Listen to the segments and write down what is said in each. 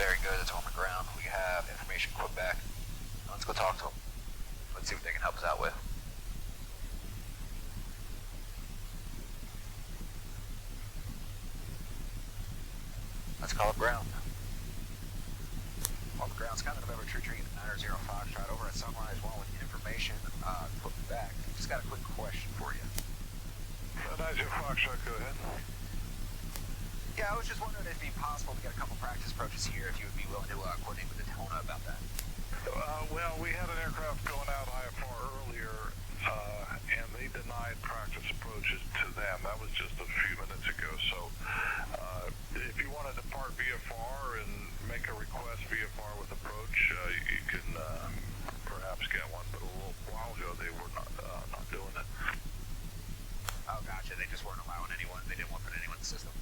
Very good, it's on the ground. We have information Quebec. Let's go talk to them. Let's see what they can help us out with. Let's call up ground. On the ground, Sky November Tree 90 Foxtrot over at Sunrise 1 with information Quebec. Just got a quick question for you. 90 Foxtrot, go ahead. Yeah, I was just wondering if it'd be possible to get a couple practice approaches here, if you would be willing to coordinate with the Daytona about that. Well, we had an aircraft going out IFR earlier, and they denied practice approaches to them. That was just a few minutes ago. So if you want to depart VFR and make a request VFR with approach, you can perhaps get one. But a little while ago, they were not doing it. Oh, gotcha. They just weren't allowing anyone. They didn't want to put anyone in the system.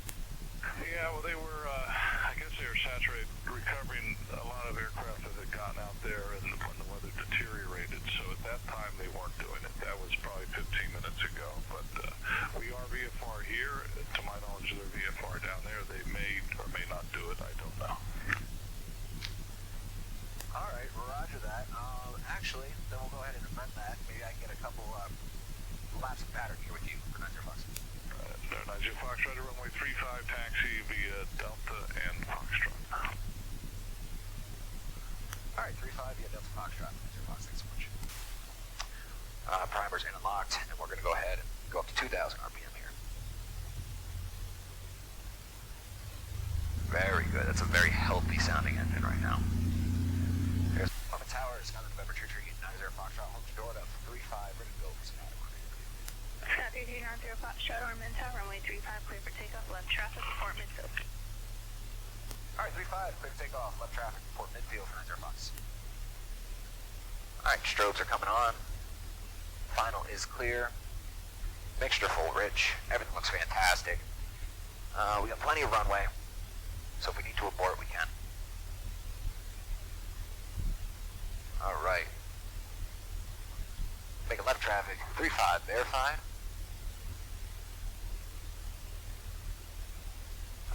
Yeah, well, they were, I guess they were saturated, recovering a lot of aircraft that had gotten out there and when the weather deteriorated. So at that time, they weren't doing it. That was probably 15 minutes ago. But we are VFR here. To my knowledge, they're VFR down there. They may or may not do it. I don't know. All right, roger that. Actually, then we'll go ahead and amend that. Maybe I can get a couple laps of pattern here with you for 90 Fox. 90 Foxtrot, runway 35, taxi via Delta and Foxtrot. All right, 35 via Delta Foxtrot. 90 Fox, thanks so much. Primer's in and locked, and we're going to go ahead and go up to 2,000 RPM here. Very good. That's a very healthy sounding engine right now. Here's on the tower, Sky November Tree 90 Foxtrot, hold your door up, 35, ready to go for some adequate. Sky 3390 Foxtrot, Ormond Tower, runway 35, clear for takeoff, left traffic, report midfield. Alright, 35, clear for takeoff, left traffic, report midfield for 90 Fox. Alright, strobes are coming on. Final is clear. Mixture full rich. Everything looks fantastic. We got plenty of runway, so if we need to abort, we can. Alright. Making left traffic, 35, verified.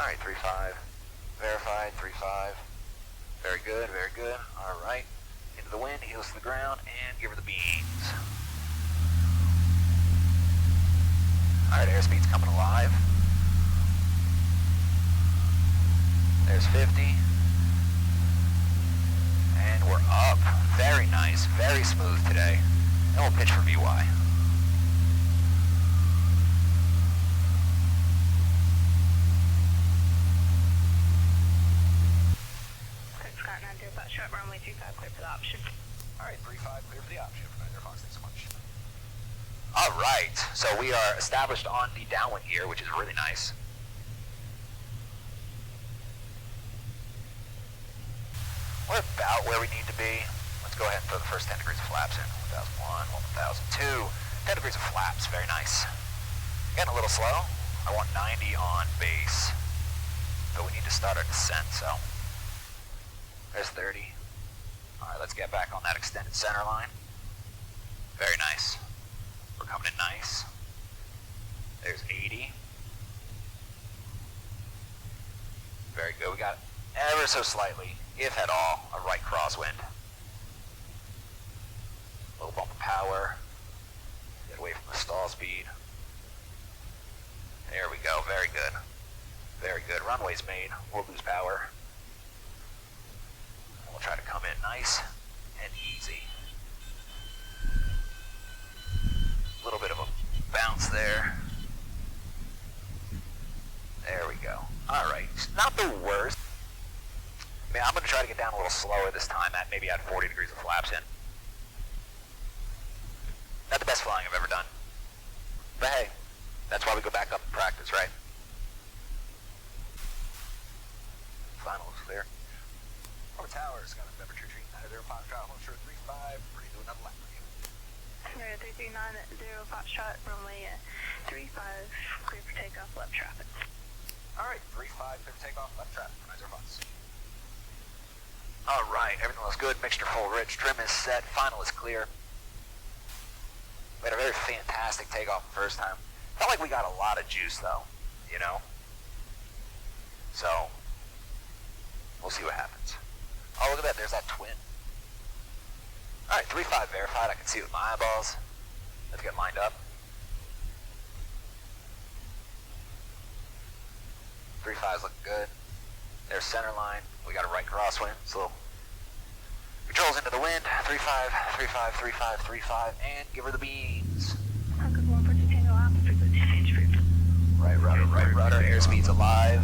Alright, 35, verified, 35. Very good, very good. Alright. Into the wind, heels to the ground, and give her the beans. Alright, airspeed's coming alive. There's 50. And we're up. Very nice, very smooth today. And we'll pitch for VY. Scott 90 Foxtrot, runway 35, clear for the option. Alright, 35, clear for the option. 90 Fox, thanks so much. Alright, so we are established on the downwind gear, which is really nice. We're about where we need to be. Let's go ahead and throw the first 10 degrees of flaps in. 1001, 1002. 10 degrees of flaps, very nice. Getting a little slow. I want 90 on base. But we need to start our descent, so. There's 30. Alright, let's get back on that extended center line. Very nice. We're coming in nice. There's 80. Very good. We got ever so slightly, if at all, a right crosswind. A little bump of power. Get away from the stall speed. There we go. Very good. Very good. Runway's made. We'll lose power. We'll try to come in nice and easy. A little bit of a bounce there. There we go. Alright, not the worst. I mean, I'm going to try to get down a little slower this time, at maybe at 40 degrees of flaps in. Not the best flying I've ever done. But hey, that's why we go back up and practice, right? Final is clear. Over towers, got a November Tree 90 Foxtrot, hold short 35, ready to do another lap for you. 3390 Foxtrot, runway 35, clear for takeoff, left traffic. Alright, 35, clear for takeoff, left traffic for 90 Fox. Alright, everything looks good, mixture full rich, trim is set, final is clear. We had a very fantastic takeoff the first time. Felt like we got a lot of juice though, you know? So, We'll see what happens. Oh, look at that. There's that twin. All right, 3-5 verified. I can see it with my eyeballs. Let's get lined up. 3-5's looking good. There's center line. We got a right crosswind. So controls into the wind. 3-5, 3-5, 3-5, 3-5, and give her the beans. Right rudder, airspeed's alive.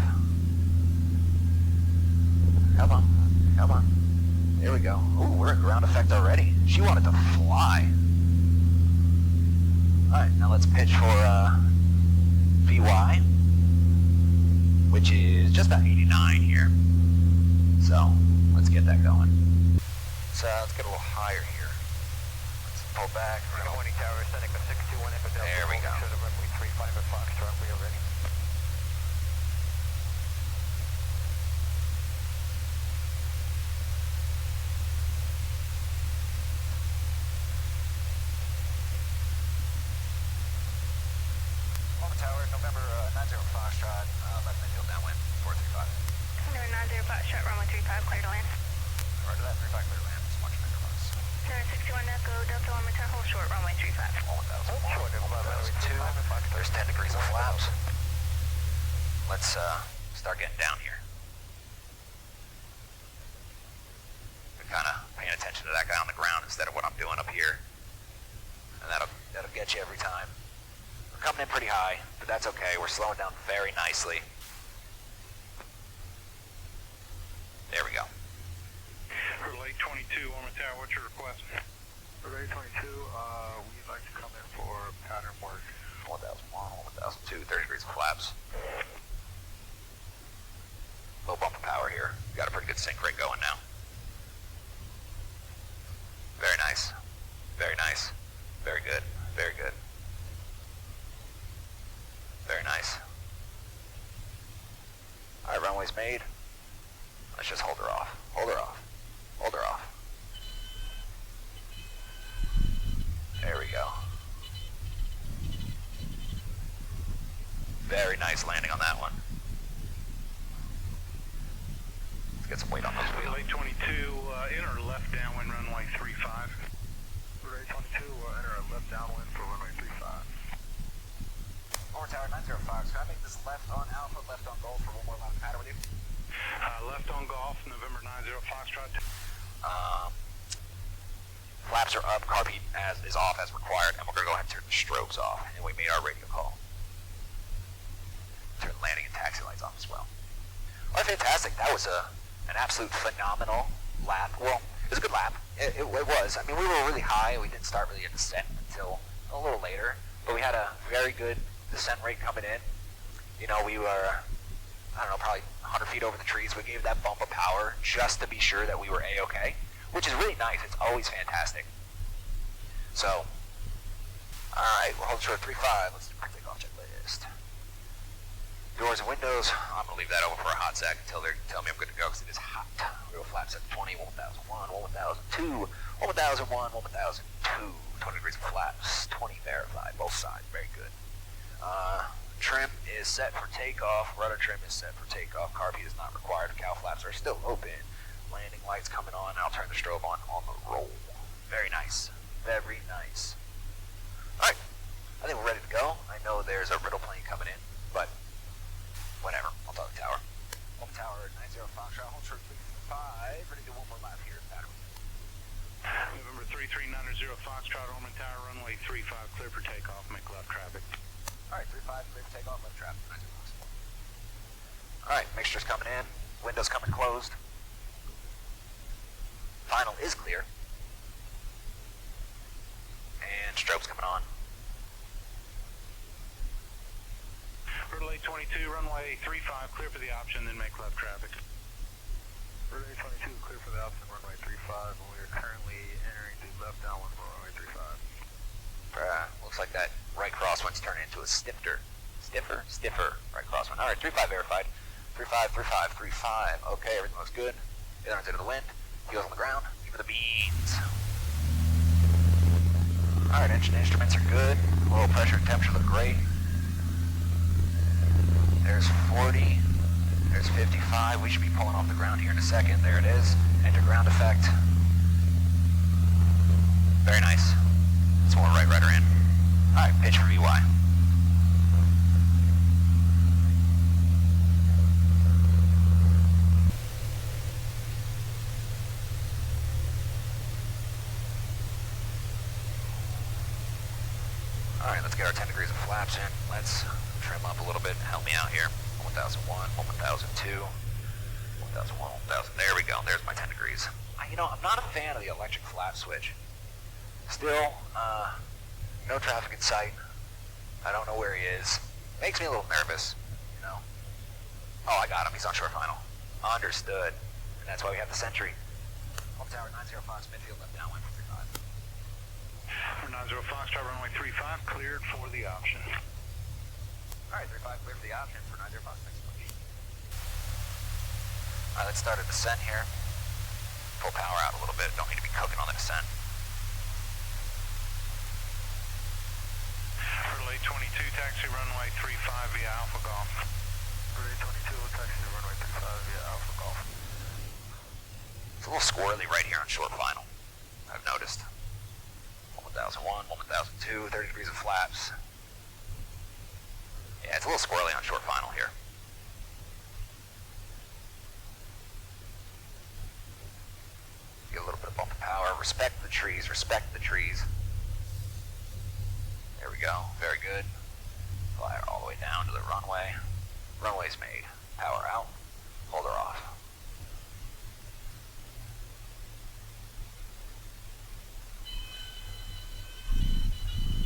Come on, come on. There we go. Ooh, we're in ground effect already. She wanted to fly. Alright, now let's pitch for VY, which is just about 89 here. So, let's get that going. So, let's get a little higher here. Let's pull back. Tower, sending a 621 Echo Delta. There we go. To the runway 35 at Foxtrot, we are ready. Tower, November 90 Foxtrot, left midfield downwind, 435. November 90 Foxtrot, runway 35, clear to land. Roger that, 35 clear to land. It's much bigger bus. 61 Echo Delta, 1 return, hold short, runway 35. 1,002. There's 10 degrees of flaps. Let's start getting down here. We're kind of paying attention to that guy on the ground instead of what I'm doing up here. And that'll get you every time. We're coming in pretty high, but that's okay. We're slowing down very nicely. There we go. Relay 22, Woman Tower, what's your request? Relay 22, we'd like to come in for pattern work. 1,001, 1,002, 30 degrees of flaps. Low bumper power here. We've got a pretty good sync rate going now. Very nice. Very nice. Very good. Very good. Very nice. Alright, runway's made. Let's just hold her off. Hold her off. Hold her off. There we go. Very nice landing on that one. Let's get some weight on those wheels. Relay 22, enter left downwind runway 35. Relay 22, enter a left downwind for runway 35. Over Tower 905, can I make this left on Alpha, left on Golf for one more lap of pattern with you? Left on Golf, November 90 Foxtrot. Flaps are up, carb heat is off as required, and we're going to go ahead and turn the strobes off, and we made our radio call. Turn landing and taxi lights off as well. Well, fantastic. That was an absolute phenomenal lap. Well, it was a good lap. It was. I mean, we were really high. We didn't start really a descent until a little later, but we had a very good descent rate coming in. You know, we were, I don't know, probably 100 feet over the trees. We gave that bump of power just to be sure that we were A-okay, which is really nice. It's always fantastic. So, alright, we're holding short 3-5. Let's do a takeoff checklist. Doors and windows, I'm going to leave that open for a hot sec until they tell me I'm good to go because it is hot. Real flaps at 20, 1,001, 1,002, 1,001, 1,002. 20 degrees of flaps, 20 verified, both sides, very good. Trim is set for takeoff. Rudder trim is set for takeoff. Carb heat is not required. Cow flaps are still open. Landing lights coming on. I'll turn the strobe on the roll. Very nice. Very nice. Alright. I think we're ready to go. I know there's a riddle plane coming in, but whatever. I'll talk to Tower. Home Tower 90 Foxtrot. Hold short 3-5. Ready to do one more lap here. Pattern. November 3390 Foxtrot, Ormond Tower, runway 35, clear for takeoff, make left traffic. Alright, 3-5, clear for takeoff, left traffic. Alright, mixture's coming in. Windows coming closed. Final is clear. And strobe's coming on. Relay 22, runway 35, clear for the option, then make left traffic. Relay 22, clear for the option, runway 35, and we are currently entering the left downwind for runway 35. Looks like that right crosswind's turning into a stiffer right crosswind. Alright, 3-5 verified. 3-5, 3-5, 3-5. Okay, everything looks good. It turns into the wind. Heels on the ground. Give her the beans. Alright, engine instruments are good. Oil pressure and temperature look great. There's 40. There's 55. We should be pulling off the ground here in a second. There it is. Enter ground effect. Very nice. That's more right rudder in. Alright, pitch for VY. Alright, let's get our 10 degrees of flaps in. Let's trim up a little bit and help me out here. 1001, 1002, 1001, 1000. There we go. There's my 10 degrees. You know, I'm not a fan of the electric flap switch. Still, no traffic in sight. I don't know where he is. Makes me a little nervous, you know. Oh, I got him. He's on short final. Understood. And that's why we have the Sentry. Home tower 90 Fox, midfield left downwind for 35. 90 Foxtrot, runway 35, cleared for the option. Alright, 35 clear for the option for 90 Fox, next push. Alright, let's start a descent here. Pull power out a little bit. Don't need to be cooking on the descent. Relay 22, taxi runway 35 via Alpha Golf. Relay 22, taxi to runway 35 via Alpha Golf. It's a little squirrely right here on short final, I've noticed. 1001, 1002, 30 degrees of flaps. Yeah, it's a little squirrely on short final here. Get a little bit of bump of power. Respect the trees, respect the trees. There we go, very good. Fly her all the way down to the runway. Runway's made. Power out, hold her off.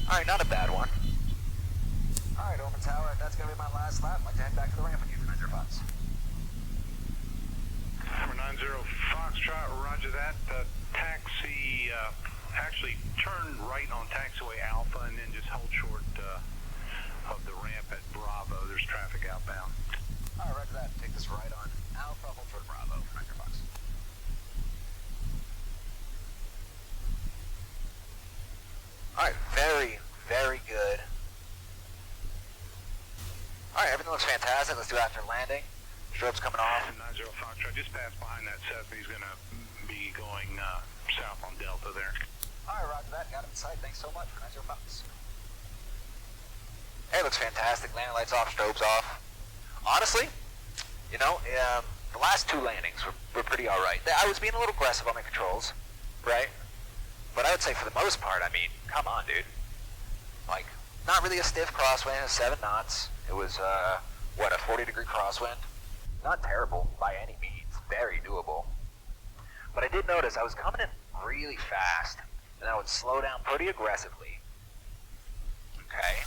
Alright, not a bad one. Alright, Open Tower, that's going to be my last lap. I'd like to head back to the ramp with you for 90 Fox. For 90 Foxtrot, roger that. Taxi, actually turn right on taxiway Alpha and then just hold short of the ramp at Bravo. There's traffic outbound. Alright, roger that. Take this right on Alpha, hold short of Bravo for 90 Fox. Alright, very, very good. Alright, everything looks fantastic. Let's do after landing. Strobe's coming off. 90 Foxtrot, just passed behind that Cessna. He's going to be going south on Delta there. Alright, roger that. Got him in sight. Thanks so much for 90 Fox. Hey, looks fantastic. Landing lights off, strobes off. Honestly, you know, the last two landings were pretty alright. I was being a little aggressive on my controls, right? But I would say for the most part, I mean, come on, dude. Like, not really a stiff crosswind, 7 knots. It was, what, a 40-degree crosswind? Not terrible by any means, very doable. But I did notice I was coming in really fast, and I would slow down pretty aggressively. Okay?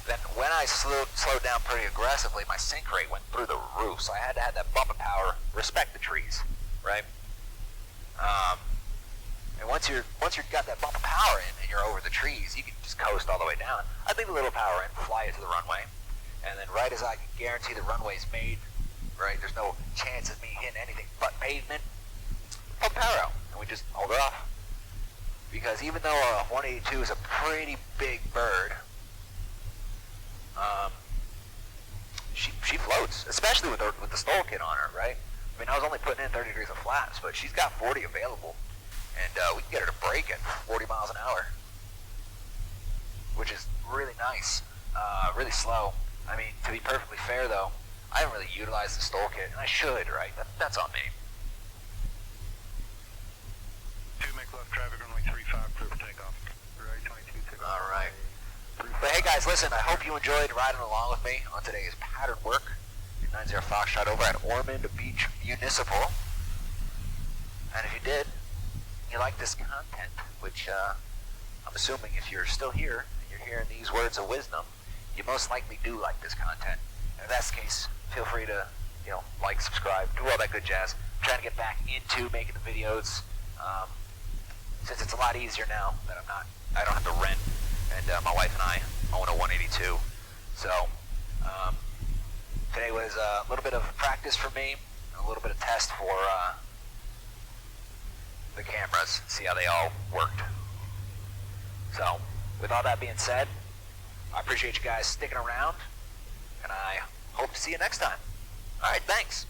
Then when I slowed down pretty aggressively, my sink rate went through the roof, so I had to have that bump of power, respect the trees, right? And once you've got that bump of power in and you're over the trees, you can just coast all the way down. I'd leave a little power in, fly it to the runway, and then right as I can guarantee the runway's made, right, there's no chance of me hitting anything but pavement, pump power out, and we just hold her off. Because even though a 182 is a pretty big bird, she floats, especially with the stall kit on her, right? I mean, I was only putting in 30 degrees of flaps, but she's got 40 available. And we can get her to brake at 40 miles an hour, which is really nice, really slow. I mean, to be perfectly fair though, I haven't really utilized the stall kit, and I should, right? That's on me. 2 make left traffic, runway 35, clear for takeoff. Relay 22, take off. All right. But hey guys, listen, I hope you enjoyed riding along with me on today's pattern work in 90 Foxtrot over at Ormond Beach Municipal. And if you did, you like this content, which I'm assuming if you're still here and you're hearing these words of wisdom, you most likely do like this content. And if that's the case, feel free to, you know, like, subscribe, do all that good jazz. I'm trying to get back into making the videos, since it's a lot easier now that I don't have to rent, and my wife and I own a 182. So today was a little bit of practice for me, a little bit of test for the cameras, see how they all worked. So, with all that being said, I appreciate you guys sticking around, and I hope to see you next time. All right, thanks.